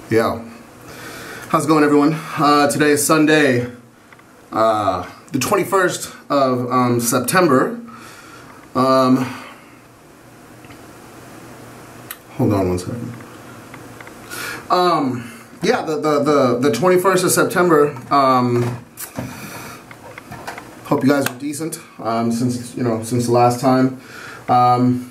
Yeah. How's it going, everyone? Today is Sunday, the 21st of September. Hold on one second. Yeah, the 21st of September. Hope you guys are decent since the last time. I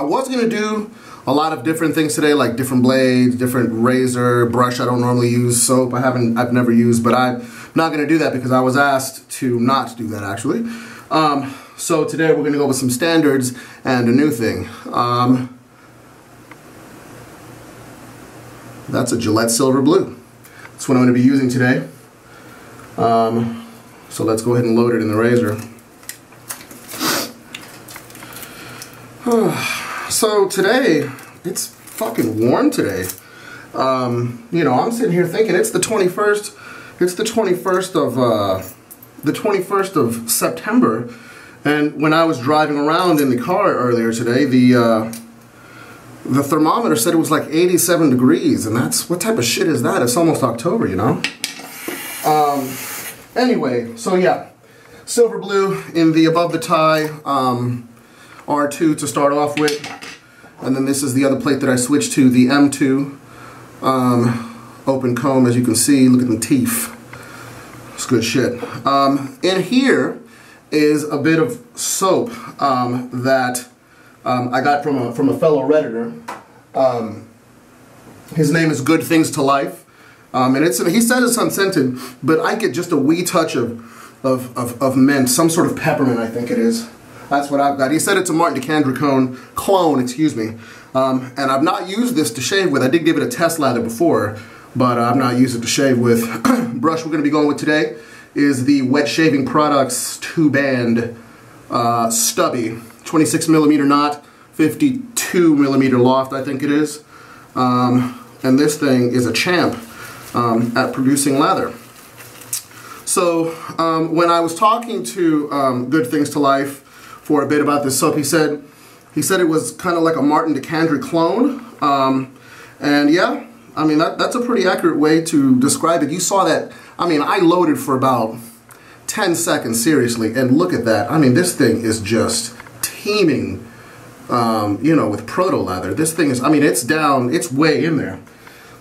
was gonna do a lot of different things today, like different blades, different razor, brush. I don't normally use, soap I've never used, but I'm not gonna do that because I was asked to not do that actually. So today we're gonna go with some standards and a new thing. That's a Gillette Silver Blue. That's what I'm gonna be using today. So let's go ahead and load it in the razor. So today, it's fucking warm today. I'm sitting here thinking it's the 21st. It's the 21st of September, and when I was driving around in the car earlier today, the thermometer said it was like 87 degrees, and that's, what type of shit is that? It's almost October, you know. Anyway, so yeah, Silver Blue in the above the tie R2 to start off with. And then this is the other plate that I switched to, the M2 open comb. As you can see, look at the teeth. It's good shit. In here is a bit of soap that I got from a fellow Redditor. His name is Good Things to Life, and he says it's unscented, but I get just a wee touch of mint, some sort of peppermint, I think it is. That's what I've got. He said it's a Martin DeCandre clone, excuse me. And I've not used this to shave with. I did give it a test lather before, but I've not used it to shave with. Brush we're going to be going with today is the Wet Shaving Products 2-band stubby, 26mm knot, 52mm loft, I think it is. And this thing is a champ at producing lather. So when I was talking to Good Things to Life for a bit about this soap, he said it was kind of like a Martin DeCandre clone, and yeah, I mean that's a pretty accurate way to describe it. You saw that. I mean, I loaded for about 10 seconds seriously, and look at that. I mean, this thing is just teeming, with proto lather. This thing is, I mean, it's down, it's way in there.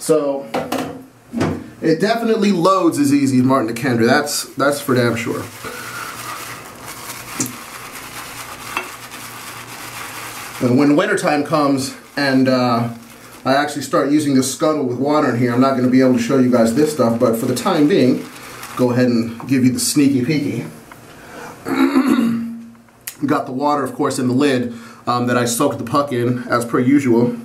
So it definitely loads as easy as Martin DeCandre. That's for damn sure. And when wintertime comes and I actually start using this scuttle with water in here, I'm not going to be able to show you guys this stuff, but for the time being, go ahead and give you the sneaky peeky. Got the water, of course, in the lid that I soaked the puck in, as per usual.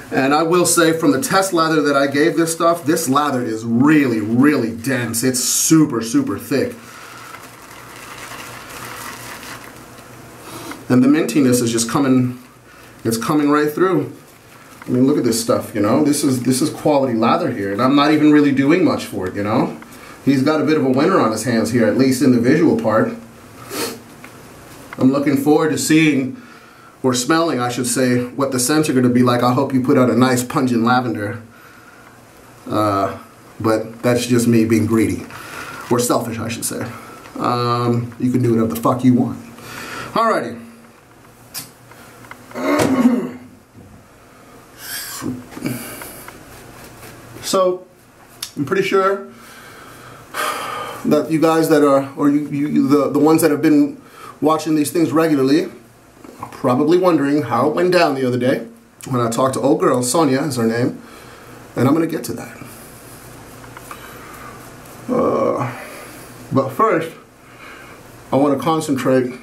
And I will say, from the test lather that I gave this stuff, this lather is really, really dense. It's super, super thick. And the mintiness is just coming, it's coming right through. I mean, look at this stuff, you know? This is quality lather here, and I'm not even really doing much for it, you know? He's got a bit of a winner on his hands here, at least in the visual part. I'm looking forward to seeing, or smelling, I should say, what the scents are going to be like. I hope you put out a nice pungent lavender. But that's just me being greedy. Or selfish, I should say. You can do whatever the fuck you want. Alrighty. So, I'm pretty sure that you guys that are, or the ones that have been watching these things regularly, are probably wondering how it went down the other day when I talked to old girl, Sonia is her name, and I'm going to get to that. But first, I want to concentrate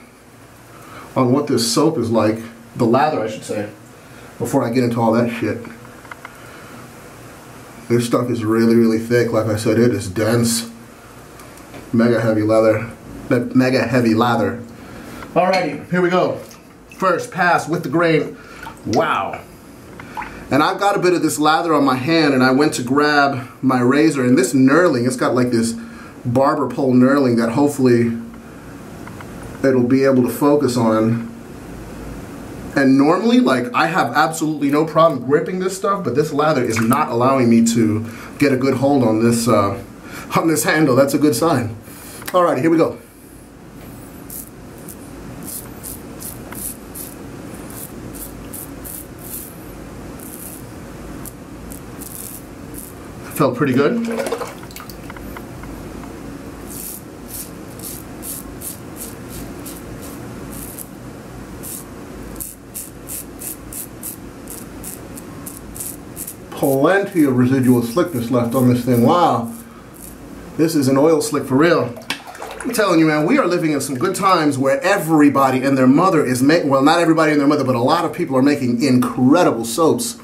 on what this soap is like, the lather I should say, before I get into all that shit. This stuff is really, really thick. Like I said, it is dense. Mega heavy lather. Mega heavy lather. Alrighty, here we go. First pass with the grain. Wow. And I've got a bit of this lather on my hand, and I went to grab my razor, and this knurling, it's got like this barber pole knurling that hopefully it'll be able to focus on. And normally, like, I have absolutely no problem gripping this stuff, but this lather is not allowing me to get a good hold on this handle. That's a good sign. Alrighty, here we go. Felt pretty good. Plenty of residual slickness left on this thing. Wow, this is an oil slick for real. I'm telling you, man, we are living in some good times where everybody and their mother is making, well, not everybody and their mother, but a lot of people are making incredible soaps.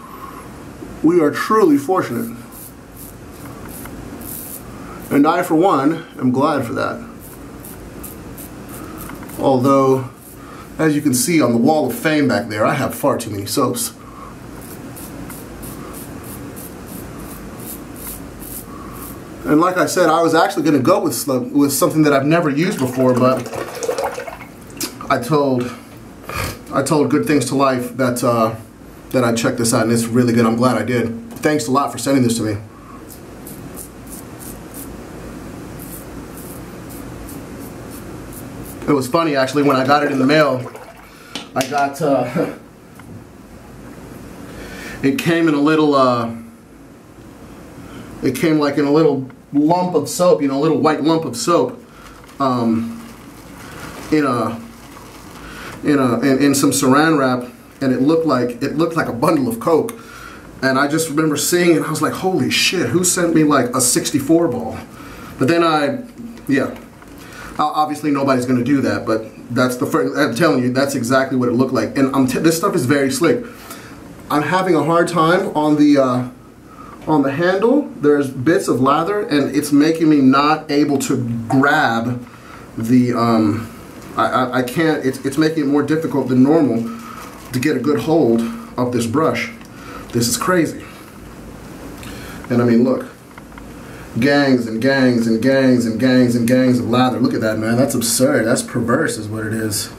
We are truly fortunate. And I, for one, am glad for that. Although, as you can see on the wall of fame back there, I have far too many soaps. And like I said, I was actually going to go with something that I've never used before, but I told Good Things to Life that that I'd check this out, and it's really good. I'm glad I did. Thanks a lot for sending this to me. It was funny, actually, when I got it in the mail. I got it came in a little it came like in a little lump of soap, you know, a little white lump of soap, in some saran wrap, and it looked like a bundle of Coke. And I just remember seeing it, and I was like, holy shit, who sent me like a 64 ball? But then obviously nobody's going to do that, but that's the first, I'm telling you, that's exactly what it looked like. And this stuff is very slick. I'm having a hard time on the handle. There's bits of lather, and it's making me not able to grab the, I can't, it's making it more difficult than normal to get a good hold of this brush. This is crazy. And I mean, look. Gangs and gangs and gangs and gangs and gangs of lather. Look at that, man. That's absurd. That's perverse is what it is.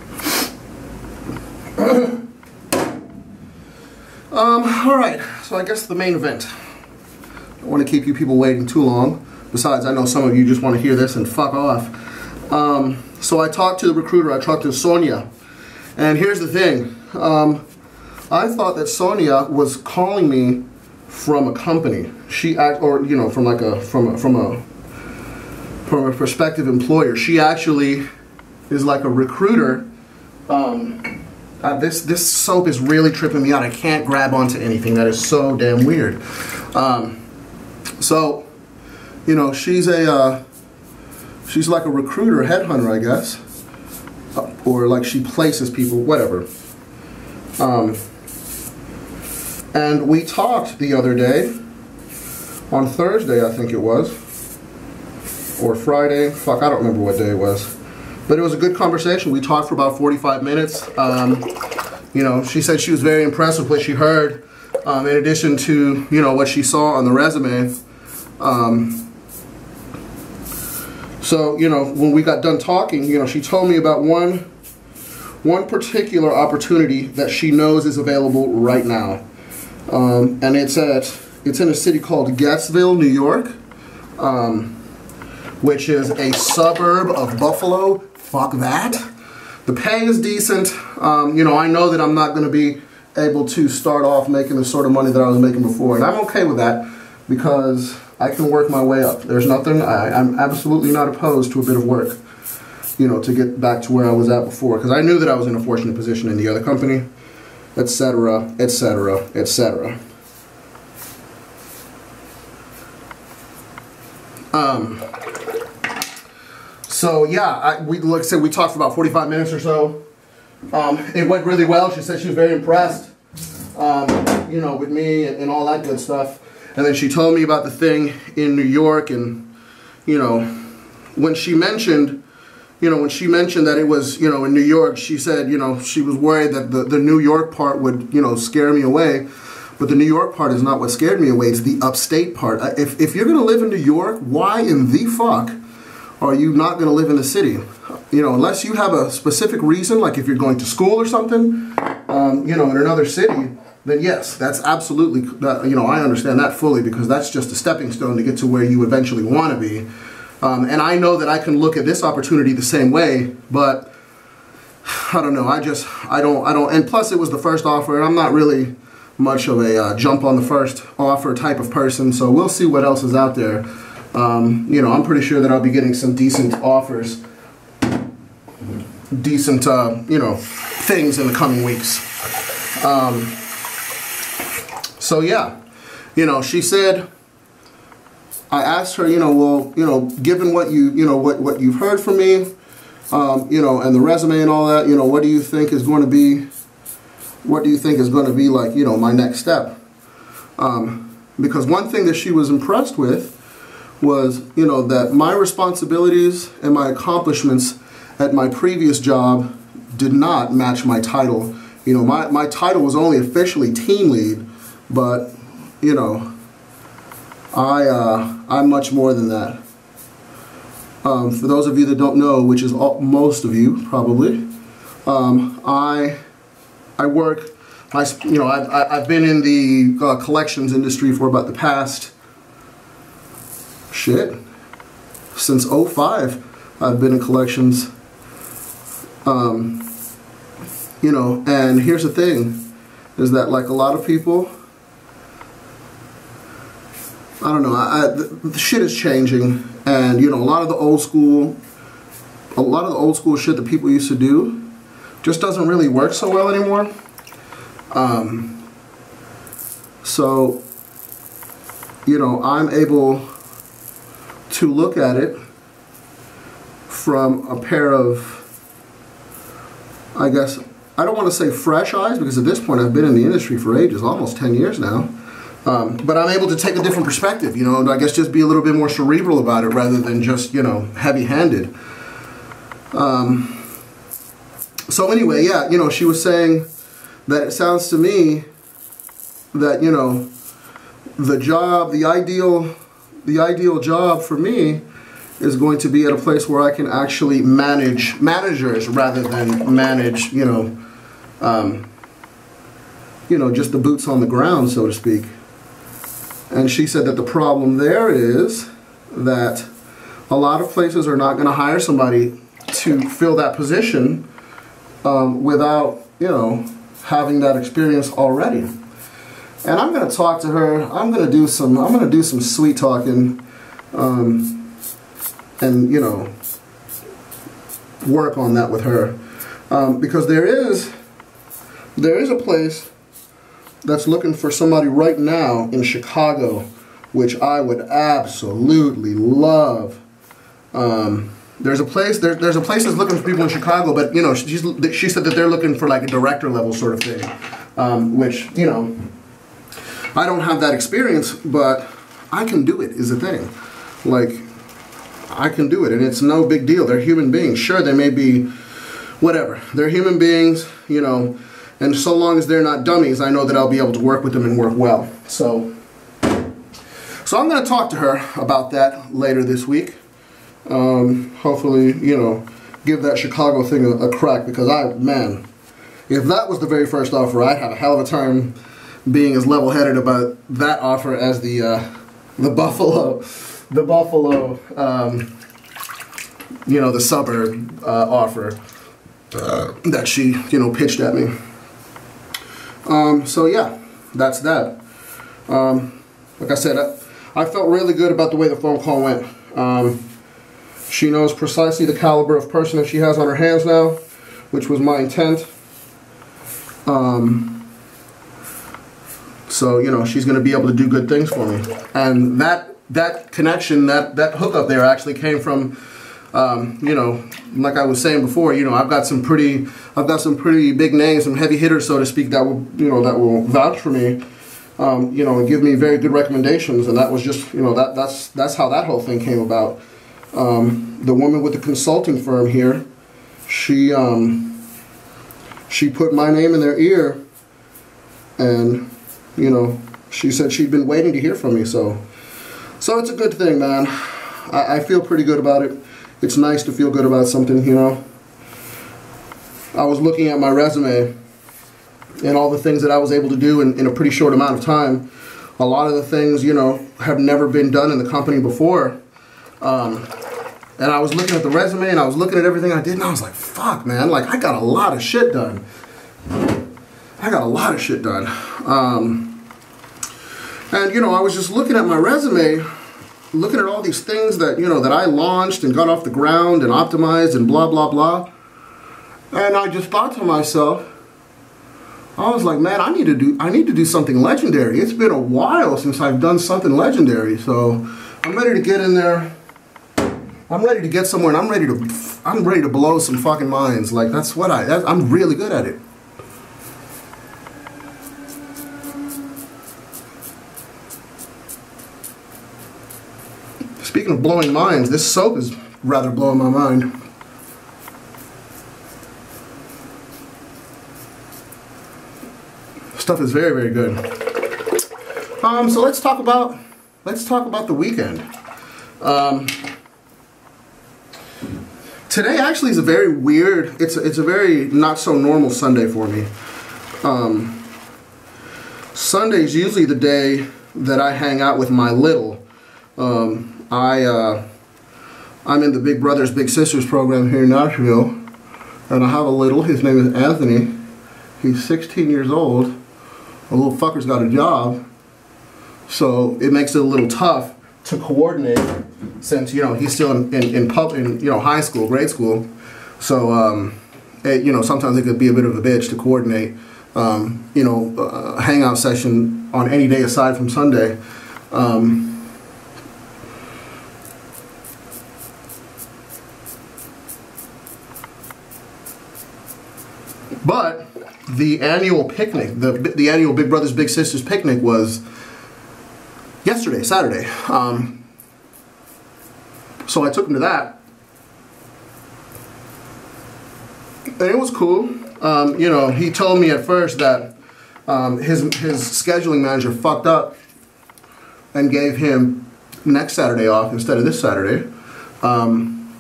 Alright, so I guess the main event. I don't want to keep you people waiting too long. Besides, I know some of you just want to hear this and fuck off. So I talked to the recruiter. I talked to Sonia. And here's the thing. I thought that Sonia was calling me from a company. From a prospective employer. She actually is like a recruiter. This soap is really tripping me out. I can't grab onto anything. That is so damn weird. So, you know, she's like a recruiter, headhunter, I guess, or like she places people, whatever. And we talked the other day, on Thursday I think it was, or Friday, fuck, I don't remember what day it was. But it was a good conversation. We talked for about 45 minutes. You know, she said she was very impressed with what she heard, in addition to, you know, what she saw on the resume. So, you know, when we got done talking, you know, she told me about one particular opportunity that she knows is available right now. And it's in a city called Gatsville, New York, which is a suburb of Buffalo. Fuck that. The pay is decent. You know, I know that I'm not going to be able to start off making the sort of money that I was making before, and I'm okay with that because I can work my way up. There's nothing, I'm absolutely not opposed to a bit of work, you know, to get back to where I was at before, because I knew that I was in a fortunate position in the other company, etc., etc., etc. So yeah, like I said, we talked for about 45 minutes or so. It went really well. She said she was very impressed, you know, with me and all that good stuff. And then she told me about the thing in New York, and you know, when she mentioned that it was, you know, in New York, she said, you know, she was worried that the New York part would, you know, scare me away. But the New York part is not what scared me away. It's the upstate part. If you're gonna live in New York, why in the fuck are you not going to live in the city? You know, unless you have a specific reason, like if you're going to school or something, you know, in another city, then yes, that's absolutely, you know, I understand that fully, because that's just a stepping stone to get to where you eventually want to be. And I know that I can look at this opportunity the same way, but I don't know, I don't, and plus it was the first offer, and I'm not really much of a jump on the first offer type of person, so we'll see what else is out there. You know, I'm pretty sure that I'll be getting some decent offers, decent, you know, things in the coming weeks. So yeah, you know, she said, I asked her, you know, well, you know, given what you know, what you've heard from me, you know, and the resume and all that, you know, what do you think is going to be, like, you know, my next step? Because one thing that she was impressed with was, you know, that my responsibilities and my accomplishments at my previous job did not match my title. You know, my title was only officially team lead, but, you know, I'm much more than that. For those of you that don't know, which is most of you probably, I work, you know, I've been in the collections industry for about the past, since '05 I've been in collections. You know, and here's the thing, is that like a lot of people, I don't know, the shit is changing, and you know, a lot of the old school shit that people used to do just doesn't really work so well anymore. So, you know, I'm able to look at it from a pair of, I guess, I don't want to say fresh eyes, because at this point I've been in the industry for ages, almost 10 years now. But I'm able to take a different perspective, you know, and I guess just be a little bit more cerebral about it rather than just, you know, heavy-handed. So anyway, yeah, you know, she was saying that it sounds to me that, you know, the ideal job for me is going to be at a place where I can actually manage managers rather than manage, you know, just the boots on the ground, so to speak. And she said that the problem there is that a lot of places are not going to hire somebody to fill that position without, you know, having that experience already. And I'm going to talk to her. I'm going to do some sweet talking, and you know, work on that with her, because there is a place that's looking for somebody right now in Chicago, which I would absolutely love. There's a place that's looking for people in Chicago, but you know, she said that they're looking for like a director level sort of thing, which, you know, I don't have that experience, but I can do it, is the thing. Like, I can do it, and it's no big deal. They're human beings. Sure, they may be whatever. They're human beings, you know, and so long as they're not dummies, I know that I'll be able to work with them and work well. So I'm going to talk to her about that later this week. Hopefully, you know, give that Chicago thing a crack, because man, if that was the very first offer, I'd have a hell of a time being as level-headed about that offer as the Buffalo, you know, the suburb offer that she, you know, pitched at me. So yeah, that's that. Like I said, I felt really good about the way the phone call went. She knows precisely the caliber of person that she has on her hands now, which was my intent. So, you know, she's going to be able to do good things for me. And that connection, that hookup there actually came from, you know, like I was saying before, you know, I've got some pretty big names, some heavy hitters, so to speak, that will vouch for me, you know, and give me very good recommendations. And that was just, you know, that's how that whole thing came about. The woman with the consulting firm here, she put my name in their ear, and, you know, she said she'd been waiting to hear from me. So it's a good thing, man. I feel pretty good about it. it's nice to feel good about something, you know. I was looking at my resume and all the things that I was able to do in a pretty short amount of time. A lot of the things, you know, have never been done in the company before. And I was looking at the resume and I was looking at everything I did and I was like, fuck, man, like I got a lot of shit done. I got a lot of shit done. And, you know, I was just looking at my resume, looking at all these things that, you know, that I launched and got off the ground and optimized and blah, blah, blah. And I just thought to myself, I was like, man, I need to do something legendary. It's been a while since I've done something legendary. So I'm ready to get in there. I'm ready to get somewhere and I'm ready to blow some fucking minds. Like I'm really good at it. Speaking of blowing minds, this soap is rather blowing my mind. Stuff is very, very good. So let's talk about the weekend. Today actually is a very weird. It's a very not so normal Sunday for me. Sunday is usually the day that I hang out with my little. I'm in the Big Brothers Big Sisters program here in Nashville, and I have a little. His name is Anthony. He's 16 years old. The little fucker's got a job, so it makes it a little tough to coordinate since, you know, he's still in high school, grade school. So you know, sometimes it could be a bit of a bitch to coordinate you know, a hangout session on any day aside from Sunday. But the annual picnic, the annual Big Brothers Big Sisters picnic was yesterday, Saturday. So I took him to that, and it was cool. You know, he told me at first that his scheduling manager fucked up and gave him next Saturday off instead of this Saturday,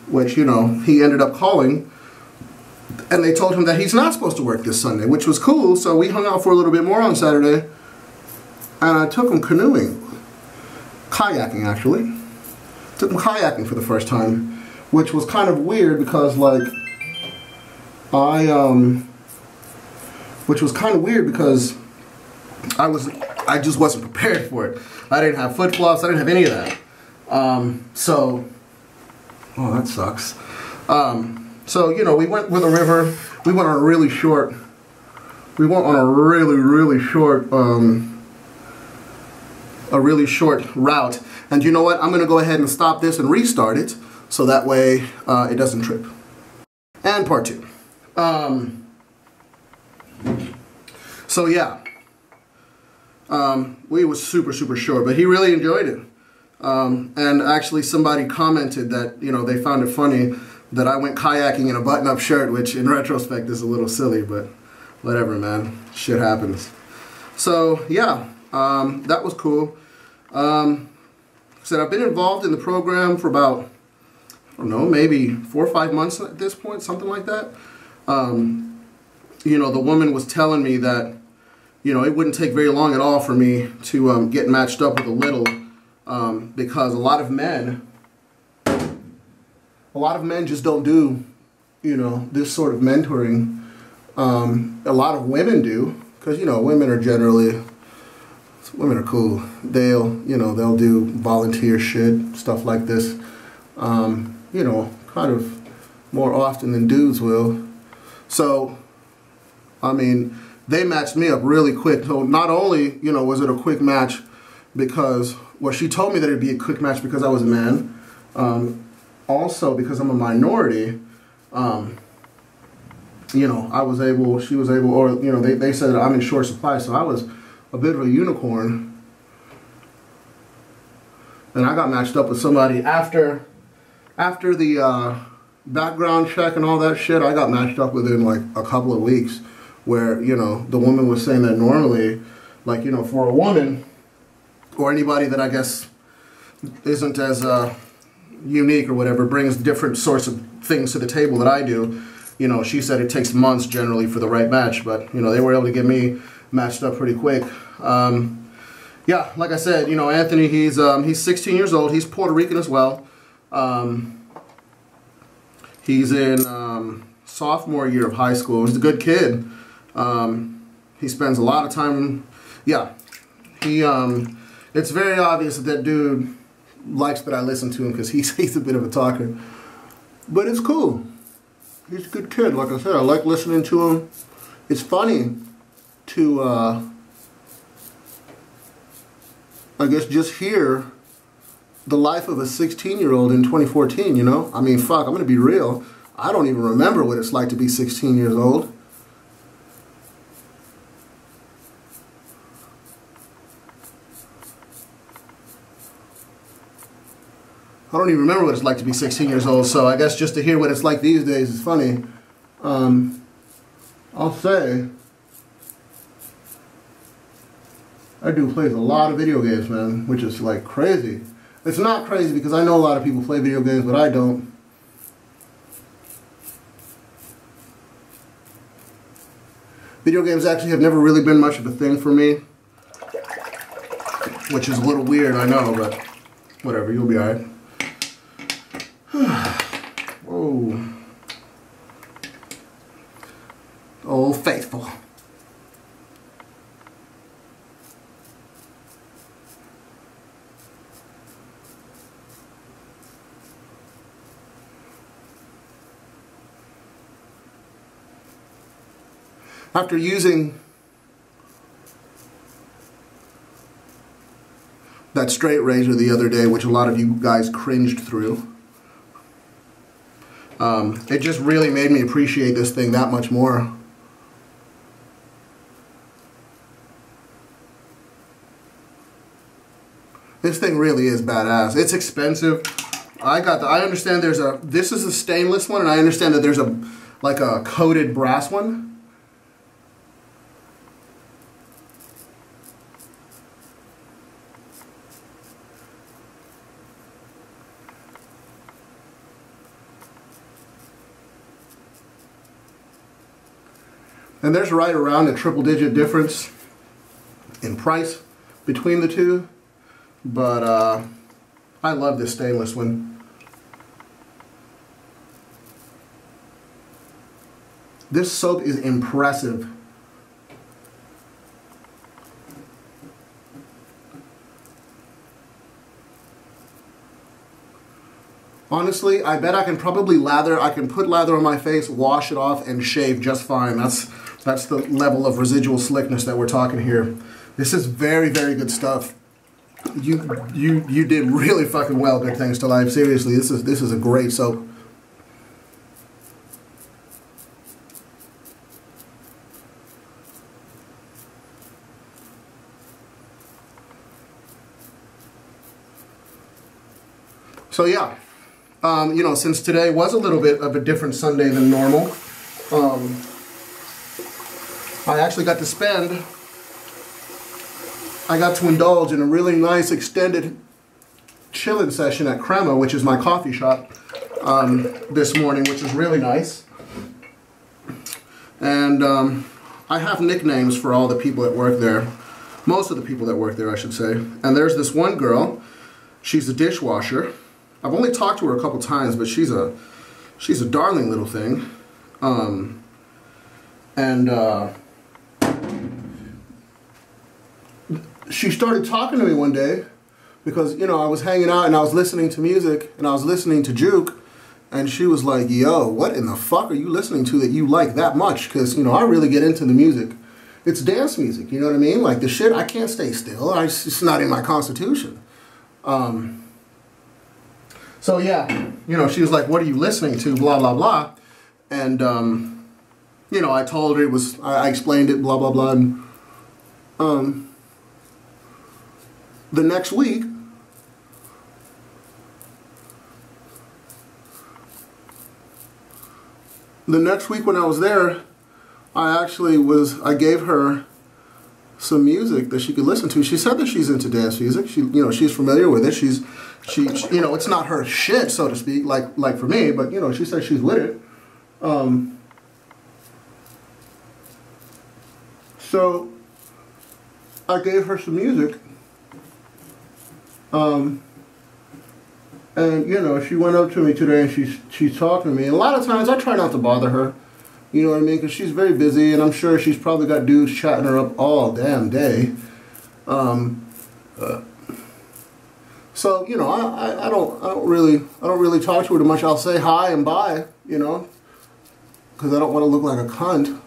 which, you know, he ended up calling. And they told him that he's not supposed to work this Sunday, which was cool. So we hung out for a little bit more on Saturday. And I took him canoeing. Kayaking, actually. Took him kayaking for the first time. Which was kind of weird because, like, which was kind of weird because I just wasn't prepared for it. I didn't have flip flops. I didn't have any of that. So, oh, that sucks. So, you know, we went with a river. We went on a really short, a really short route. And you know what? I'm going to go ahead and stop this and restart it so that way it doesn't trip. And part two. So yeah, we was super short, but he really enjoyed it. And actually somebody commented that, you know, they found it funny that I went kayaking in a button-up shirt, which in retrospect is a little silly, but whatever, man. Shit happens. So yeah, that was cool. Said I've been involved in the program for about, I don't know, maybe 4 or 5 months at this point, something like that. You know, the woman was telling me that, you know, it wouldn't take very long at all for me to get matched up with a little, because a lot of men just don't do, you know, this sort of mentoring. A lot of women do, because, you know, women are cool. They'll do volunteer shit, stuff like this, you know, kind of more often than dudes will. So, I mean, they matched me up really quick. So not only, you know, was it a quick match because, well, she told me that it'd be a quick match because I was a man. Also, because I'm a minority, you know, she was able, or, you know, they said I'm in short supply, so I was a bit of a unicorn. And I got matched up with somebody after the background check and all that shit. I got matched up within like a couple of weeks, where, you know, the woman was saying that normally, like, you know, for a woman or anybody that I guess isn't as unique or whatever, brings different sorts of things to the table that I do. You know, she said it takes months generally for the right match, but, you know, they were able to get me matched up pretty quick. Yeah, like I said, you know, Anthony, he's 16 years old. He's Puerto Rican as well. He's in sophomore year of high school. He's a good kid. He spends a lot of time, yeah. It's very obvious that dude likes that I listen to him because he's a bit of a talker. But it's cool. He's a good kid, like I said. I like listening to him. It's funny to, I guess, just hear the life of a 16-year-old in 2014, you know? I mean, fuck, I'm going to be real. I don't even remember what it's like to be 16 years old. I don't even remember what it's like to be 16 years old, so I guess just to hear what it's like these days is funny. I'll say, that dude plays a lot of video games, man, which is like crazy. It's not crazy because I know a lot of people play video games, but I don't. Video games actually have never really been much of a thing for me, which is a little weird, I know, but whatever, you'll be alright. Whoa. Oh, faithful. After using that straight razor the other day, which a lot of you guys cringed through, it just really made me appreciate this thing that much more. This thing really is badass. It's expensive. I understand this is a stainless one, and I understand that there's like a coated brass one. And there's right around a triple-digit difference in price between the two. But I love this stainless one. This soap is impressive. Honestly, I bet I can probably lather. I can put lather on my face, wash it off, and shave just fine. That's the level of residual slickness that we're talking here. This is very, very good stuff. You did really fucking well. Good Things to Life. Seriously, this is a great soap. So yeah, you know, since today was a little bit of a different Sunday than normal, I actually got to indulge in a really nice extended chilling session at Crema, which is my coffee shop, this morning, which is really nice. And I have nicknames for all the people that work there. Most of the people that work there, I should say. And there's this one girl. She's a dishwasher. I've only talked to her a couple times, but she's a darling little thing. She started talking to me one day because, you know, I was hanging out and I was listening to music and I was listening to Juke, and she was like, yo, what in the fuck are you listening to that you like that much? Because, you know, I really get into the music. It's dance music, you know what I mean? Like the shit, I can't stay still. It's not in my constitution. So yeah, you know, she was like, what are you listening to, blah, blah, blah. And, you know, I told her I explained it, blah, blah, blah. And, the next week, when I was there, I gave her some music that she could listen to. She said that she's into dance music. She, you know, she's familiar with it. She, you know, it's not her shit, so to speak, like for me, but you know, she said she's with it. So I gave her some music. And you know, she went up to me today and she's talking to me. And a lot of times I try not to bother her. You know what I mean? Because she's very busy, and I'm sure she's probably got dudes chatting her up all damn day. So you know, I don't really talk to her too much. I'll say hi and bye, you know, because I don't want to look like a cunt.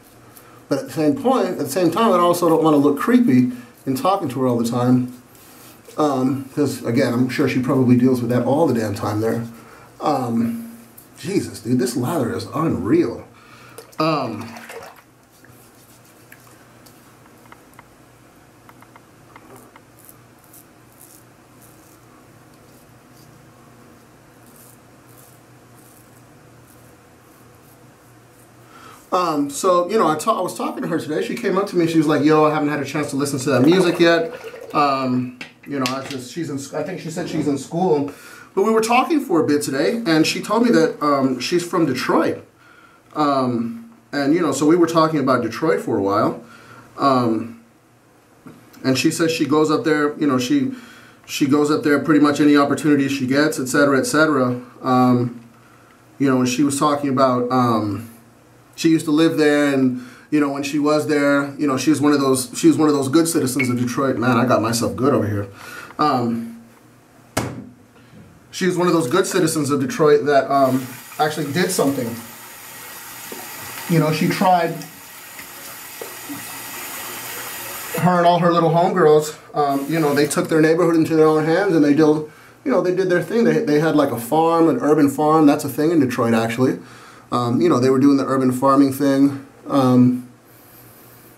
But at the same time, I also don't want to look creepy in talking to her all the time. Because again, I'm sure she probably deals with that all the damn time there. Jesus, dude, this lather is unreal. So, you know, I was talking to her today. She came up to me. She was like, yo, I haven't had a chance to listen to that music yet. You know, I think she said she's in school. But we were talking for a bit today, and she told me that she's from Detroit. And, you know, so we were talking about Detroit for a while. And she says she goes up there, you know, she goes up there pretty much any opportunity she gets, etc., etc. You know, and she was talking about... she used to live there, and you know, when she was there, you know, she was one of those good citizens of Detroit. Man, I got myself good over here. She was one of those good citizens of Detroit that actually did something. You know, she tried. Her and all her little homegirls, you know, they took their neighborhood into their own hands, and they did their thing. They had like a farm, an urban farm. That's a thing in Detroit, actually. You know, they were doing the urban farming thing.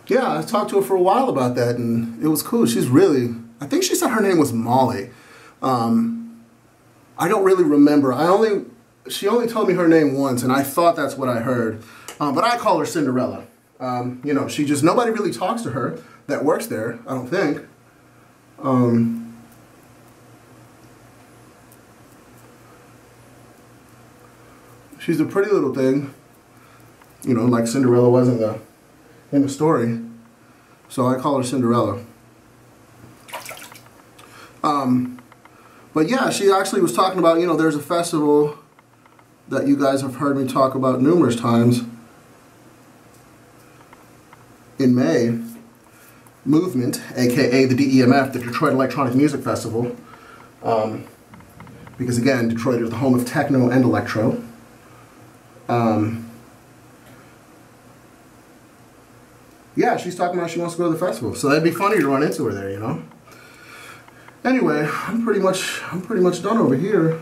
Yeah, I talked to her for a while about that, and it was cool. She's really, I think she said her name was Molly. I don't really remember. She only told me her name once, and I thought that's what I heard. But I call her Cinderella. You know, nobody really talks to her that works there, I don't think. She's a pretty little thing, you know, like Cinderella was in the story. So I call her Cinderella. But yeah, she actually was talking about, you know, there's a festival that you guys have heard me talk about numerous times in May. Movement, aka the DEMF, the Detroit Electronic Music Festival. Because again, Detroit is the home of techno and electro. Yeah, she's talking about she wants to go to the festival, so that'd be funny to run into her there, you know. Anyway, I'm pretty much done over here.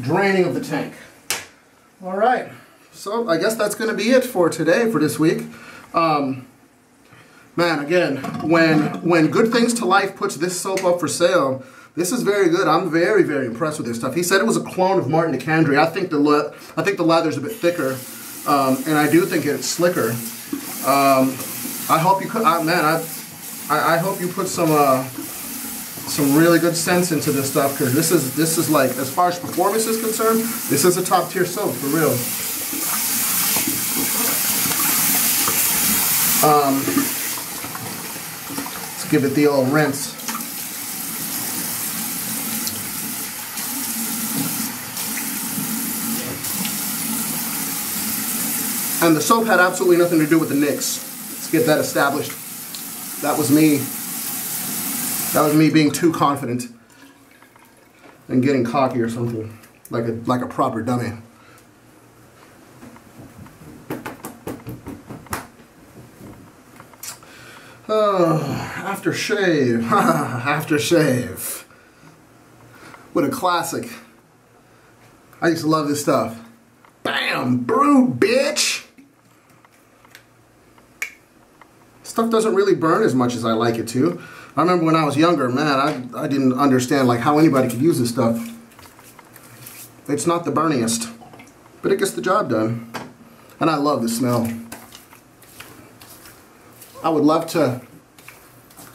Draining of the tank. All right. So I guess that's going to be it for today, for this week. Man, again, when Good Things to Life puts this soap up for sale, this is very good. I'm very, very impressed with this stuff. He said it was a clone of Martin DeCandre. I think the lather's a bit thicker, and I do think it's slicker. I hope you I hope you put some really good sense into this stuff, because this is like, as far as performance is concerned, this is a top tier soap for real. Let's give it the old rinse. And the soap had absolutely nothing to do with the nicks. Let's get that established. That was me. That was me being too confident and getting cocky or something, like a proper dummy. Aftershave. Aftershave. What a classic. I used to love this stuff. Bam! Brut, bitch! Stuff doesn't really burn as much as I like it to. I remember when I was younger, man, I didn't understand like how anybody could use this stuff. It's not the burniest, but it gets the job done. And I love the smell. I would love to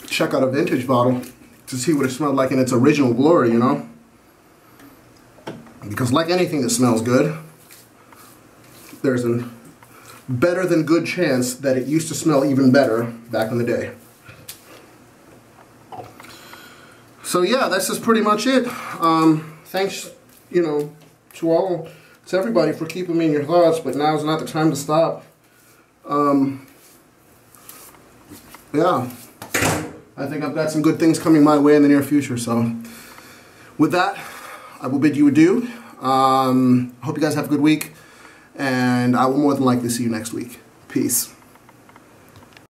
check out a vintage bottle to see what it smelled like in its original glory, you know? Because like anything that smells good, there's a better than good chance that it used to smell even better back in the day. So yeah, this is pretty much it. Thanks, you know, to everybody for keeping me in your thoughts, but now's not the time to stop. Yeah, I think I've got some good things coming my way in the near future. So with that, I will bid you adieu. Hope you guys have a good week, and I will more than likely see you next week. Peace.